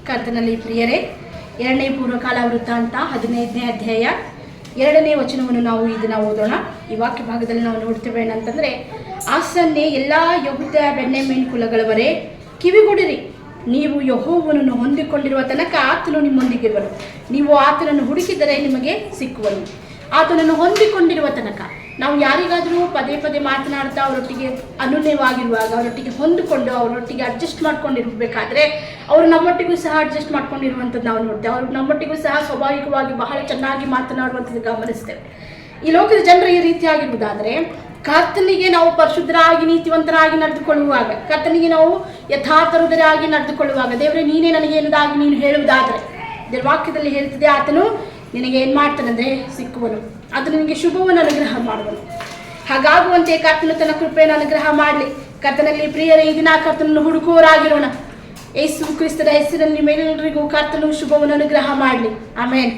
ಕರ್ತನಲ್ಲಿ ಪ್ರಿಯರೇ, 2ನೇ ಪೂರ್ವಕಾಲ ವೃತ್ತಾಂತ 15ನೇ ಅಧ್ಯಾಯ 2ನೇ ವಚನವನ್ನು ನಾವು ಈ ದಿನ ಓದೋಣ. ಈ ವಾಕ್ಯ ಭಾಗದಲ್ಲಿ ನಾವು ನೋಡ್ತೇವೆ ಏನಂತಂದರೆ, ಆಸನ್ನೇ ಎಲ್ಲ ಯೆಹೂದ ಬೆನ್ಯಾಮೀನ್ ಕುಲಗಳವರೇ ಕಿವಿಗೊಡಿರಿ, ನೀವು ಯೆಹೋವನನ್ನು ಹೊಂದಿಕೊಂಡಿರುವ ತನಕ ಆತನು ನಿಮ್ಮೊಂದಿಗಿರುವನು. ನೀವು ಆತನನ್ನು ಹುಡುಕಿದರೆ ನಿಮಗೆ ಸಿಕ್ಕುವನು. ಆತನನ್ನು ಹೊಂದಿಕೊಂಡಿರುವ ತನಕ ನಾವು ಯಾರಿಗಾದರೂ ಪದೇ ಪದೇ ಮಾತನಾಡ್ತಾ ಅವರೊಟ್ಟಿಗೆ ಅನುನ್ಯವಾಗಿರುವಾಗ, ಅವರೊಟ್ಟಿಗೆ ಹೊಂದಿಕೊಂಡು ಅವರೊಟ್ಟಿಗೆ ಅಡ್ಜಸ್ಟ್ ಮಾಡ್ಕೊಂಡಿರಬೇಕಾದ್ರೆ ಅವರು ನಮ್ಮೊಟ್ಟಿಗೂ ಸಹ ಅಡ್ಜಸ್ಟ್ ಮಾಡ್ಕೊಂಡಿರುವಂಥದ್ದು ನಾವು ನೋಡ್ತೇವೆ. ಅವರು ನಮ್ಮೊಟ್ಟಿಗೂ ಸಹ ಸ್ವಾಭಾವಿಕವಾಗಿ ಬಹಳ ಚೆನ್ನಾಗಿ ಮಾತನಾಡುವಂಥದ್ದು ಗಮನಿಸ್ತೇವೆ. ಈ ಲೋಕದ ಜನರು ಈ ರೀತಿಯಾಗಿರುವುದಾದರೆ, ಕರ್ತನಿಗೆ ನಾವು ಪರಿಶುದ್ಧರಾಗಿ ನೀತಿವಂತರಾಗಿ ನಡೆದುಕೊಳ್ಳುವಾಗ, ಕರ್ತನಿಗೆ ನಾವು ಯಥಾರ್ಥರುದರಾಗಿ ನಡೆದುಕೊಳ್ಳುವಾಗ, ದೇವರೇ ನೀನೇ ನನಗೆ ಏನದಾಗಿ ನೀನು ಹೇಳುವುದಾದರೆ, ದೇವರ ವಾಕ್ಯದಲ್ಲಿ ಹೇಳ್ತಿದೆ, ಆತನು ನಿನಗೆ ಏನು ಮಾಡ್ತಾನಂದರೆ ಸಿಕ್ಕುವನು, ಅದು ನಿನಗೆ ಶುಭವನ್ನು ಅನುಗ್ರಹ ಮಾಡುವನು. ಹಾಗಾಗುವಂತೆ ಕರ್ತನು ತನ್ನ ಕೃಪೆಯನ್ನು ಅನುಗ್ರಹ ಮಾಡಲಿ. ಕರ್ತನಲ್ಲಿ ಪ್ರಿಯರೇ, ಈ ದಿನ ಕರ್ತನನ್ನು ಹುಡುಕುವವರಾಗಿರೋಣ. ಯೇಸು ಕ್ರಿಸ್ತನ ಹೆಸರಿನಲ್ಲಿ ಮೇಲೆಲ್ಲರಿಗೂ ಕರ್ತನು ಶುಭವನ್ನು ಅನುಗ್ರಹ ಮಾಡಲಿ. ಆಮೇನ್.